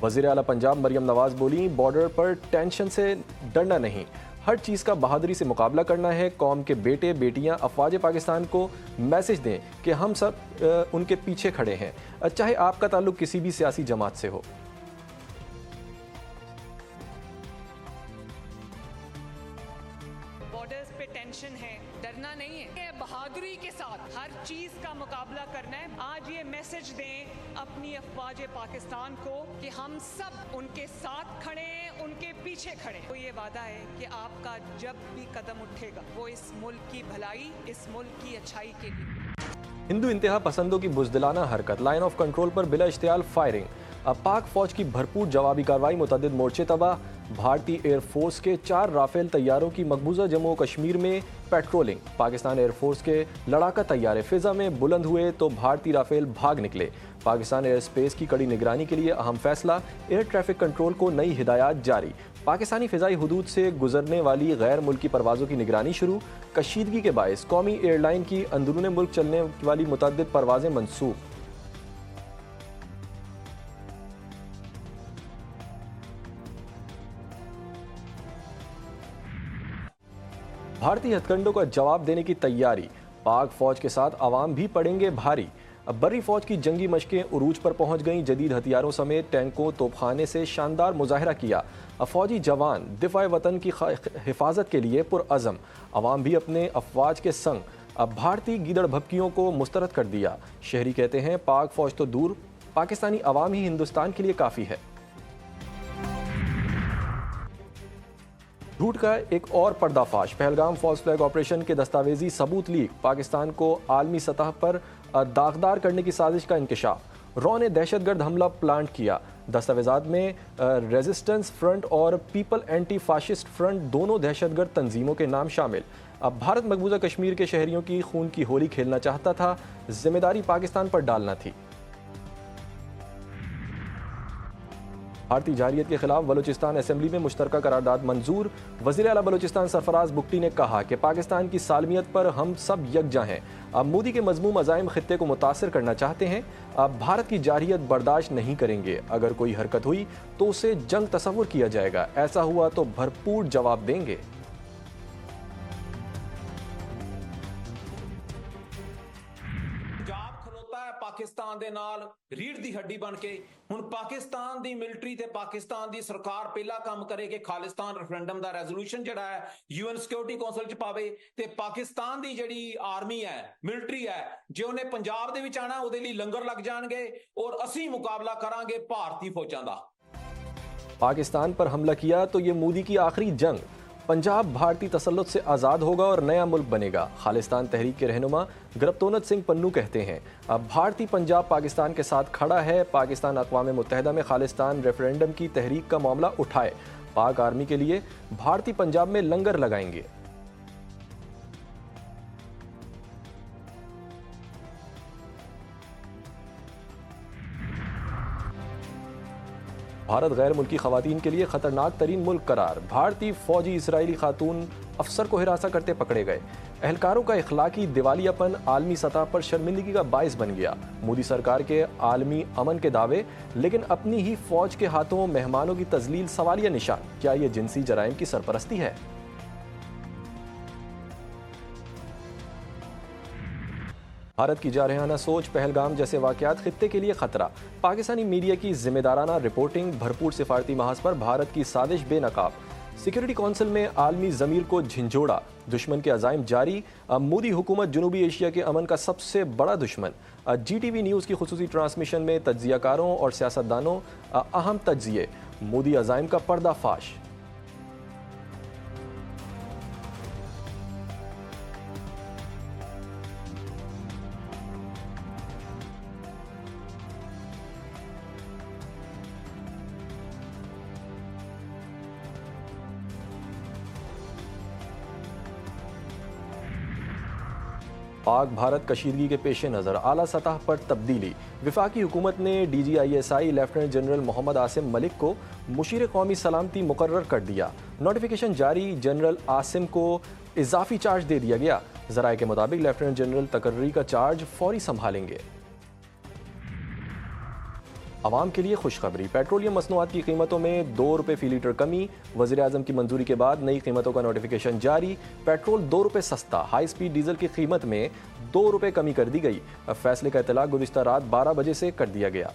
वज़ीर आला पंजाब मरियम नवाज बोली, बॉर्डर पर टेंशन से डरना नहीं, हर चीज़ का बहादुरी से मुकाबला करना है। कौम के बेटे बेटियां अफवाज पाकिस्तान को मैसेज दें कि हम सब उनके पीछे खड़े हैं, चाहे आपका ताल्लुक किसी भी सियासी जमात से हो। बॉर्डर्स पे टेंशन है, डरना नहीं है, बहादुरी के साथ हर चीज का मुकाबला करना है। आज ये मैसेज दें अपनी अफवाज पाकिस्तान को कि हम सब उनके साथ खड़े हैं, उनके पीछे खड़े हैं। तो ये वादा है कि आपका जब भी कदम उठेगा वो इस मुल्क की भलाई, इस मुल्क की अच्छाई के लिए। हिंदू इंतहा पसंदों की बुज़दिलाना हरकत, लाइन ऑफ कंट्रोल पर बिला इश्तियाल फायरिंग। अब पाक फौज की भरपूर जवाबी कार्रवाई, मुतअद्दिद मोर्चे तबाह। भारतीय एयरफोर्स के 4 राफेल तैयारों की मकबूजा जम्मू कश्मीर में पेट्रोलिंग। पाकिस्तान एयरफोर्स के लड़ाका तैयारे फिजा में बुलंद हुए तो भारतीय राफेल भाग निकले। पाकिस्तान एयर स्पेस की कड़ी निगरानी के लिए अहम फैसला, एयर ट्रैफिक कंट्रोल को नई हिदायत जारी। पाकिस्तानी फ़िज़ाई हुदूद से गुजरने वाली गैर मुल्की परवाज़ों की निगरानी शुरू। कशीदगी के बायस कौमी एयरलाइन की अंदरूनी मुल्क चलने वाली मुतअद्दिद परवाज़ें मनसूख। भारतीय हथकंडों का जवाब देने की तैयारी, पाक फौज के साथ अवाम भी पड़ेंगे भारी। अब बर्री फौज की जंगी मशकें उरूज पर पहुंच गईं, जदीद हथियारों समेत टैंकों तोपखाने से शानदार मुजाहिरा किया। फौजी जवान दिफा वतन की हिफाजत के लिए पुरअज़म, अवाम भी अपने अफवाज के संग। अब भारतीय गीदड़ भपकियों को मुस्तरद कर दिया। शहरी कहते हैं पाक फौज तो दूर, पाकिस्तानी अवाम ही हिंदुस्तान के लिए काफ़ी है। झूठ का एक और पर्दाफाश, पहलगाम फॉल्स फ्लैग ऑपरेशन के दस्तावेजी सबूत लीक। पाकिस्तान को आलमी सतह पर दागदार करने की साजिश का इंकशाफ। रॉ ने दहशतगर्द हमला प्लान किया। दस्तावेजात में रेजिस्टेंस फ्रंट और पीपल एंटी फाशिस्ट फ्रंट दोनों दहशतगर्द तंजीमों के नाम शामिल। अब भारत मकबूजा कश्मीर के शहरियों की खून की होली खेलना चाहता था, जिम्मेदारी पाकिस्तान पर डालना थी। भारतीय जारियत के खिलाफ बलूचिस्तान असेंबली में मुश्तरका करारदाद मंजूर। वज़ीर आला बलूचिस्तान सरफराज बुगटी ने कहा कि पाकिस्तान की सालमियत पर हम सब यकजा हैं। अब मोदी के मज़मूम अज़ाइम खित्ते को मुतासर करना चाहते हैं। अब भारत की जारियत बर्दाश्त नहीं करेंगे, अगर कोई हरकत हुई तो उसे जंग तस्वुर किया जाएगा, ऐसा हुआ तो भरपूर जवाब देंगे। पाकिस्तान दे नाल रीढ़ दी हड्डी बन के हुण पाकिस्तान दी मिलिटरी ते पाकिस्तान दी सरकार पहला काम करे कि खालिस्तान रेफरेंडम दा रेजोल्यूशन जिहड़ा है यूएन सिक्योरिटी काउंसिल च पावे ते पाकिस्तान दी जिहड़ी आर्मी है, मिलिटरी है, जे उन्हें पंजाब दे विच आना उहदे लई लंगर लग जाणगे और असीं मुकाबला करांगे भारतीय फौजां दा। पाकिस्तान पर हमला किया तो ये मोदी की आखिरी जंग। पंजाब भारतीय तसल्लुत से आज़ाद होगा और नया मुल्क बनेगा, खालिस्तान तहरीक के रहनुमा गुरबतोनत सिंह पन्नू कहते हैं। अब भारतीय पंजाब पाकिस्तान के साथ खड़ा है। पाकिस्तान अक़वाम मुत्तहिदा में खालिस्तान रेफरेंडम की तहरीक का मामला उठाए। पाक आर्मी के लिए भारतीय पंजाब में लंगर लगाएंगे। भारत गैर मुल्की खवातीन के लिए खतरनाक तरीन मुल्क करार। भारतीय फौजी इसराइली खातून अफसर को हिरासा करते पकड़े गए। एहलकारों का इखलाकी दिवालियापन आलमी सतह पर शर्मिंदगी का बायस बन गया। मोदी सरकार के आलमी अमन के दावे, लेकिन अपनी ही फौज के हाथों मेहमानों की तजलील सवालिया निशान। क्या ये जिनसी जराइम की सरपरस्ती है? भारत की जारहाना सोच, पहलगाम जैसे वाकयात खित्ते के लिए खतरा। पाकिस्तानी मीडिया की जिम्मेदाराना रिपोर्टिंग, भरपूर सिफारती महाज पर भारत की साजिश बेनकाब। सिक्योरिटी काउंसिल में आलमी ज़मीर को झिंझोड़ा, दुश्मन के अज़ाइम जारी। मोदी हुकूमत जनूबी एशिया के अमन का सबसे बड़ा दुश्मन। GTV न्यूज़ की खुसूसी ट्रांसमिशन में तज्जियाकारों और सियासतदानों अहम तज्जिए, मोदी अज़ाइम का पर्दाफाश। पाक भारत कशीदगी के पेश नज़र आला सतह पर तब्दीली। विफाकी हुकूमत ने DGISI lieutenant general Mohammad Asim Malik को मुशीर कौमी सलामती मुकर्रर कर दिया। नोटिफिकेशन जारी, जनरल आसिम को इजाफी चार्ज दे दिया गया। ज़राए के मुताबिक लेफ्टिनेंट जनरल तकर्री का चार्ज फौरी संभालेंगे। आवाम के लिए खुशखबरी, पेट्रोलियम मसनूआत की कीमतों में 2 रुपये फी लीटर कमी। वज़ीर आज़म की मंजूरी के बाद नई कीमतों का नोटिफिकेशन जारी। पेट्रोल 2 रुपये सस्ता, हाई स्पीड डीजल की कीमत में 2 रुपये कमी कर दी गई। फैसले का इतलाक गुज़िश्ता रात 12 बजे से कर दिया गया।